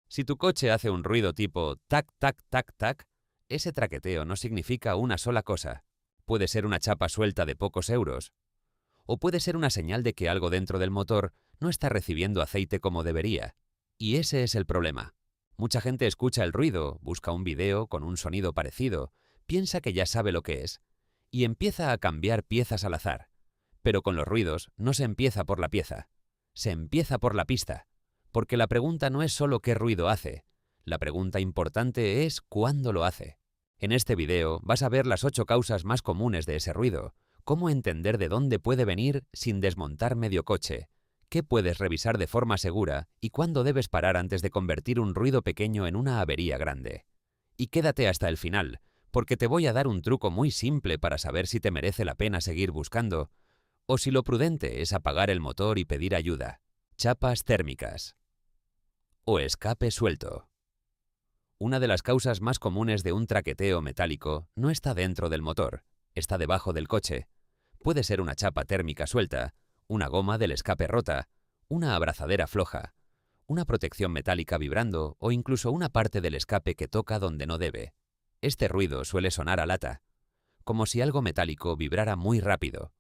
Si tu coche hace un ruido tipo tac, tac, tac, tac, ese traqueteo no significa una sola cosa. Puede ser una chapa suelta de pocos euros, o puede ser una señal de que algo dentro del motor no está recibiendo aceite como debería. Y ese es el problema. Mucha gente escucha el ruido, busca un video con un sonido parecido, piensa que ya sabe lo que es, y empieza a cambiar piezas al azar. Pero con los ruidos no se empieza por la pieza, se empieza por la pista, porque la pregunta no es solo qué ruido hace, la pregunta importante es cuándo lo hace. En este video vas a ver las 8 causas más comunes de ese ruido, cómo entender de dónde puede venir sin desmontar medio coche, qué puedes revisar de forma segura y cuándo debes parar antes de convertir un ruido pequeño en una avería grande. Y quédate hasta el final, porque te voy a dar un truco muy simple para saber si te merece la pena seguir buscando, o si lo prudente es apagar el motor y pedir ayuda. Chapas térmicas. O escape suelto. Una de las causas más comunes de un traqueteo metálico no está dentro del motor, está debajo del coche. Puede ser una chapa térmica suelta, una goma del escape rota, una abrazadera floja, una protección metálica vibrando o incluso una parte del escape que toca donde no debe. Este ruido suele sonar a lata, como si algo metálico vibrara muy rápido.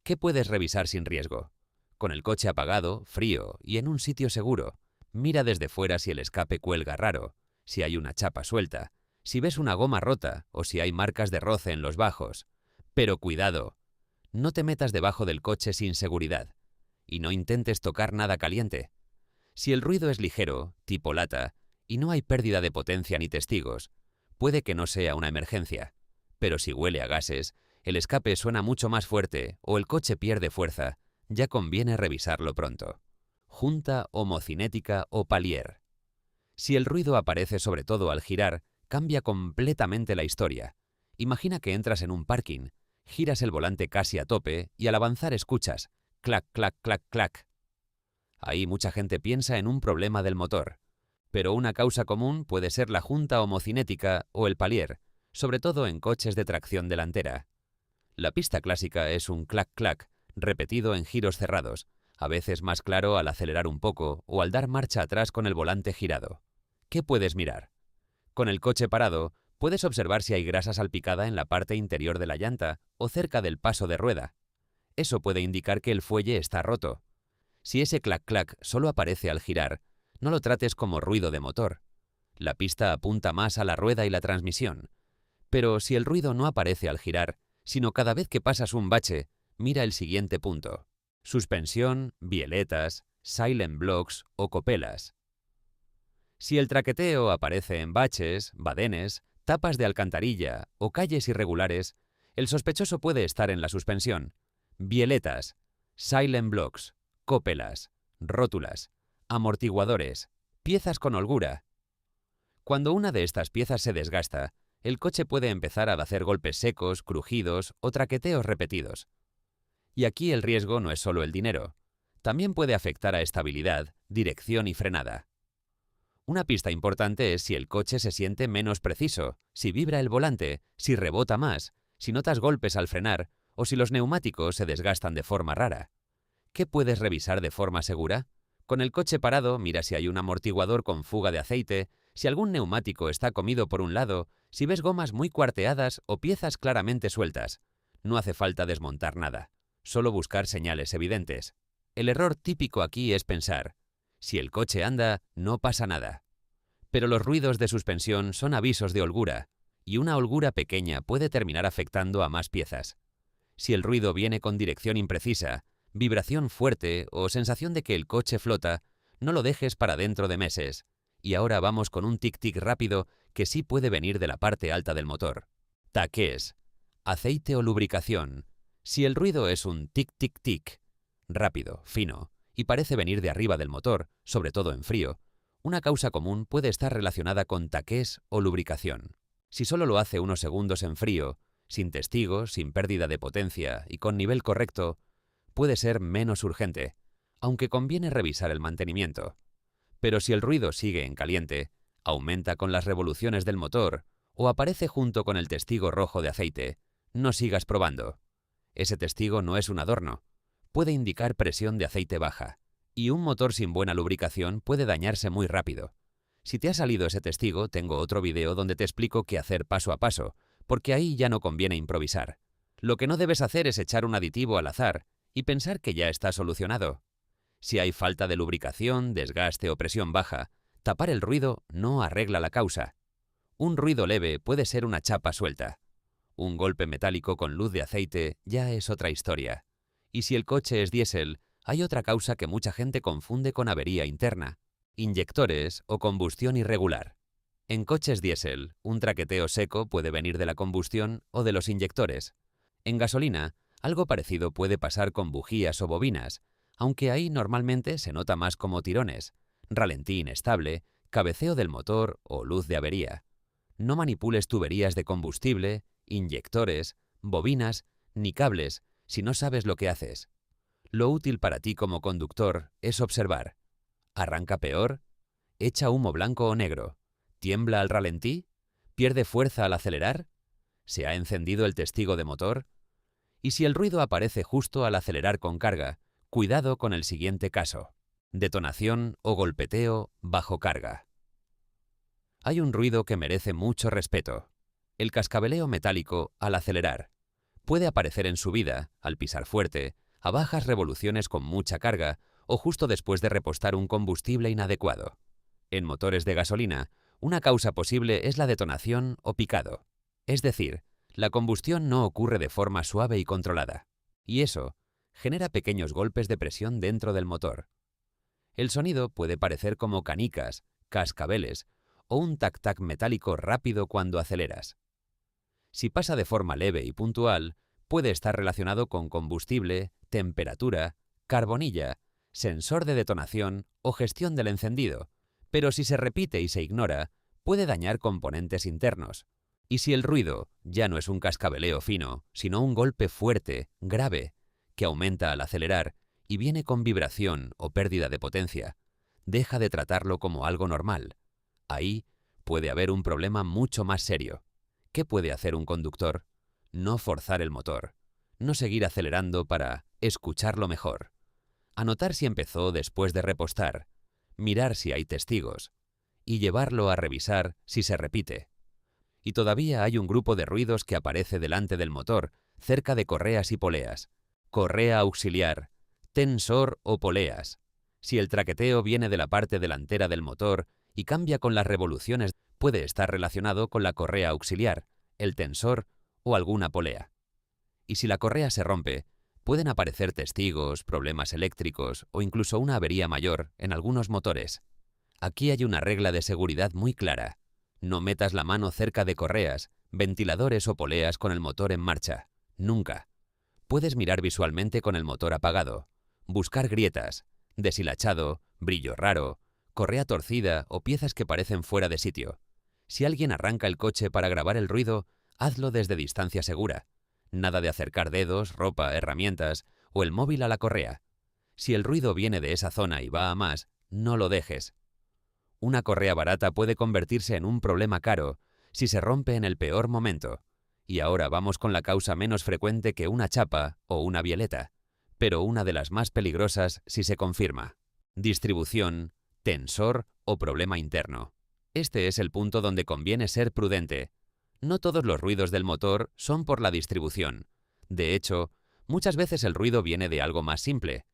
¿Qué puedes revisar sin riesgo? Con el coche apagado, frío y en un sitio seguro. Mira desde fuera si el escape cuelga raro, si hay una chapa suelta, si ves una goma rota o si hay marcas de roce en los bajos. Pero cuidado, no te metas debajo del coche sin seguridad y no intentes tocar nada caliente. Si el ruido es ligero, tipo lata, y no hay pérdida de potencia ni testigos, puede que no sea una emergencia. Pero si huele a gases, el escape suena mucho más fuerte o el coche pierde fuerza, ya conviene revisarlo pronto. Junta homocinética o palier. Si el ruido aparece sobre todo al girar, cambia completamente la historia. Imagina que entras en un parking, giras el volante casi a tope y al avanzar escuchas clac, clac, clac, clac. Ahí mucha gente piensa en un problema del motor. Pero una causa común puede ser la junta homocinética o el palier, sobre todo en coches de tracción delantera. La pista clásica es un clac-clac, repetido en giros cerrados, a veces más claro al acelerar un poco o al dar marcha atrás con el volante girado. ¿Qué puedes mirar? Con el coche parado, puedes observar si hay grasa salpicada en la parte interior de la llanta o cerca del paso de rueda. Eso puede indicar que el fuelle está roto. Si ese clac-clac solo aparece al girar, no lo trates como ruido de motor. La pista apunta más a la rueda y la transmisión. Pero si el ruido no aparece al girar, sino cada vez que pasas un bache, mira el siguiente punto. Suspensión, bieletas, silent blocks o copelas. Si el traqueteo aparece en baches, badenes, tapas de alcantarilla o calles irregulares, el sospechoso puede estar en la suspensión, bieletas, silent blocks, copelas, rótulas, amortiguadores, piezas con holgura. Cuando una de estas piezas se desgasta, el coche puede empezar a hacer golpes secos, crujidos o traqueteos repetidos. Y aquí el riesgo no es solo el dinero. También puede afectar a estabilidad, dirección y frenada. Una pista importante es si el coche se siente menos preciso, si vibra el volante, si rebota más, si notas golpes al frenar o si los neumáticos se desgastan de forma rara. ¿Qué puedes revisar de forma segura? Con el coche parado, mira si hay un amortiguador con fuga de aceite, si algún neumático está comido por un lado, si ves gomas muy cuarteadas o piezas claramente sueltas. No hace falta desmontar nada, solo buscar señales evidentes. El error típico aquí es pensar, si el coche anda, no pasa nada. Pero los ruidos de suspensión son avisos de holgura, y una holgura pequeña puede terminar afectando a más piezas. Si el ruido viene con dirección imprecisa, vibración fuerte o sensación de que el coche flota, no lo dejes para dentro de meses. Y ahora vamos con un tic-tic rápido que sí puede venir de la parte alta del motor. Taqués, aceite o lubricación. Si el ruido es un tic-tic-tic, rápido, fino, y parece venir de arriba del motor, sobre todo en frío, una causa común puede estar relacionada con taqués o lubricación. Si solo lo hace unos segundos en frío, sin testigos, sin pérdida de potencia y con nivel correcto, puede ser menos urgente, aunque conviene revisar el mantenimiento. Pero si el ruido sigue en caliente, aumenta con las revoluciones del motor o aparece junto con el testigo rojo de aceite, no sigas probando. Ese testigo no es un adorno. Puede indicar presión de aceite baja, y un motor sin buena lubricación puede dañarse muy rápido. Si te ha salido ese testigo, tengo otro vídeo donde te explico qué hacer paso a paso, porque ahí ya no conviene improvisar. Lo que no debes hacer es echar un aditivo al azar y pensar que ya está solucionado. Si hay falta de lubricación, desgaste o presión baja, tapar el ruido no arregla la causa. Un ruido leve puede ser una chapa suelta. Un golpe metálico con luz de aceite ya es otra historia. Y si el coche es diésel, hay otra causa que mucha gente confunde con avería interna: inyectores o combustión irregular. En coches diésel, un traqueteo seco puede venir de la combustión o de los inyectores. En gasolina, algo parecido puede pasar con bujías o bobinas, aunque ahí normalmente se nota más como tirones, ralentí inestable, cabeceo del motor o luz de avería. No manipules tuberías de combustible, inyectores, bobinas ni cables si no sabes lo que haces. Lo útil para ti como conductor es observar. ¿Arranca peor? ¿Echa humo blanco o negro? ¿Tiembla al ralentí? ¿Pierde fuerza al acelerar? ¿Se ha encendido el testigo de motor? Y si el ruido aparece justo al acelerar con carga, cuidado con el siguiente caso: detonación o golpeteo bajo carga. Hay un ruido que merece mucho respeto: el cascabeleo metálico al acelerar. Puede aparecer en subida, al pisar fuerte, a bajas revoluciones con mucha carga o justo después de repostar un combustible inadecuado. En motores de gasolina, una causa posible es la detonación o picado. Es decir, la combustión no ocurre de forma suave y controlada. Y eso genera pequeños golpes de presión dentro del motor. El sonido puede parecer como canicas, cascabeles o un tac-tac metálico rápido cuando aceleras. Si pasa de forma leve y puntual, puede estar relacionado con combustible, temperatura, carbonilla, sensor de detonación o gestión del encendido, pero si se repite y se ignora, puede dañar componentes internos. Y si el ruido ya no es un cascabeleo fino, sino un golpe fuerte, grave, que aumenta al acelerar y viene con vibración o pérdida de potencia, deja de tratarlo como algo normal. Ahí puede haber un problema mucho más serio. ¿Qué puede hacer un conductor? No forzar el motor, no seguir acelerando para escucharlo mejor, anotar si empezó después de repostar, mirar si hay testigos y llevarlo a revisar si se repite. Y todavía hay un grupo de ruidos que aparece delante del motor, cerca de correas y poleas. Correa auxiliar, tensor o poleas. Si el traqueteo viene de la parte delantera del motor y cambia con las revoluciones, puede estar relacionado con la correa auxiliar, el tensor o alguna polea. Y si la correa se rompe, pueden aparecer testigos, problemas eléctricos o incluso una avería mayor en algunos motores. Aquí hay una regla de seguridad muy clara: no metas la mano cerca de correas, ventiladores o poleas con el motor en marcha. Nunca. Puedes mirar visualmente con el motor apagado, buscar grietas, deshilachado, brillo raro, correa torcida o piezas que parecen fuera de sitio. Si alguien arranca el coche para grabar el ruido, hazlo desde distancia segura. Nada de acercar dedos, ropa, herramientas o el móvil a la correa. Si el ruido viene de esa zona y va a más, no lo dejes. Una correa barata puede convertirse en un problema caro si se rompe en el peor momento. Y ahora vamos con la causa menos frecuente que una chapa o una bieleta, pero una de las más peligrosas si se confirma: distribución, tensor o problema interno. Este es el punto donde conviene ser prudente. No todos los ruidos del motor son por la distribución. De hecho, muchas veces el ruido viene de algo más simple.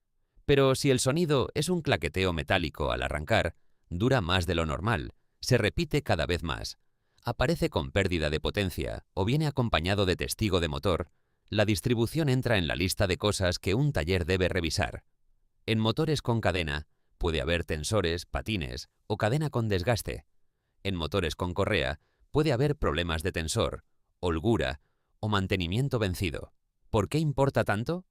Pero si el sonido es un claqueteo metálico al arrancar, dura más de lo normal, se repite cada vez más, aparece con pérdida de potencia o viene acompañado de testigo de motor, la distribución entra en la lista de cosas que un taller debe revisar. En motores con cadena, puede haber tensores, patines o cadena con desgaste. En motores con correa, puede haber problemas de tensor, holgura o mantenimiento vencido. ¿Por qué importa tanto?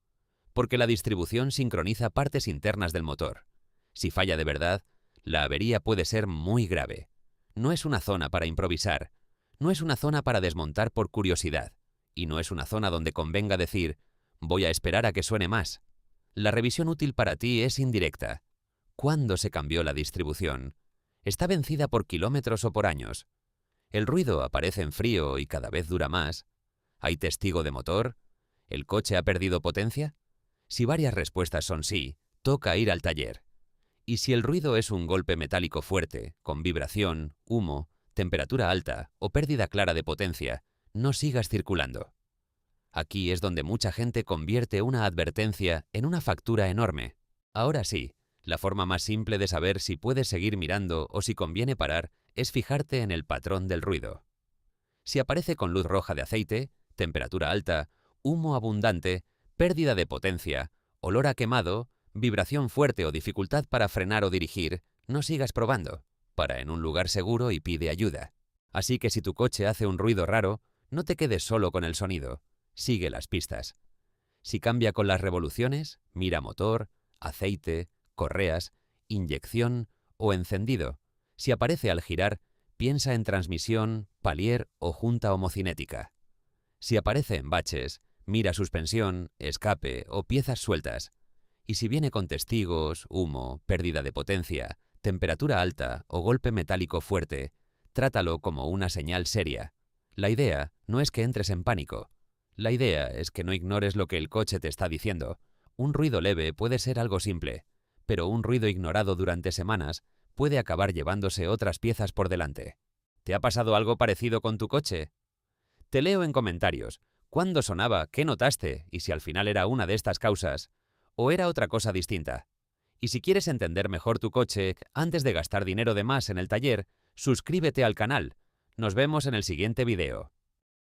Porque la distribución sincroniza partes internas del motor. Si falla de verdad, la avería puede ser muy grave. No es una zona para improvisar, no es una zona para desmontar por curiosidad, y no es una zona donde convenga decir: voy a esperar a que suene más. La revisión útil para ti es indirecta. ¿Cuándo se cambió la distribución? ¿Está vencida por kilómetros o por años? ¿El ruido aparece en frío y cada vez dura más? ¿Hay testigo de motor? ¿El coche ha perdido potencia? Si varias respuestas son sí, toca ir al taller. Y si el ruido es un golpe metálico fuerte, con vibración, humo, temperatura alta o pérdida clara de potencia, no sigas circulando. Aquí es donde mucha gente convierte una advertencia en una factura enorme. Ahora sí, la forma más simple de saber si puedes seguir mirando o si conviene parar es fijarte en el patrón del ruido. Si aparece con luz roja de aceite, temperatura alta, humo abundante, pérdida de potencia, olor a quemado, vibración fuerte o dificultad para frenar o dirigir, no sigas probando. Para en un lugar seguro y pide ayuda. Así que si tu coche hace un ruido raro, no te quedes solo con el sonido. Sigue las pistas. Si cambia con las revoluciones, mira motor, aceite, correas, inyección o encendido. Si aparece al girar, piensa en transmisión, palier o junta homocinética. Si aparece en baches, mira suspensión, escape o piezas sueltas. Y si viene con testigos, humo, pérdida de potencia, temperatura alta o golpe metálico fuerte, trátalo como una señal seria. La idea no es que entres en pánico. La idea es que no ignores lo que el coche te está diciendo. Un ruido leve puede ser algo simple, pero un ruido ignorado durante semanas puede acabar llevándose otras piezas por delante. ¿Te ha pasado algo parecido con tu coche? Te leo en comentarios. ¿Cuándo sonaba? ¿Qué notaste? Y si al final era una de estas causas, ¿o era otra cosa distinta? Y si quieres entender mejor tu coche, antes de gastar dinero de más en el taller, suscríbete al canal. Nos vemos en el siguiente video.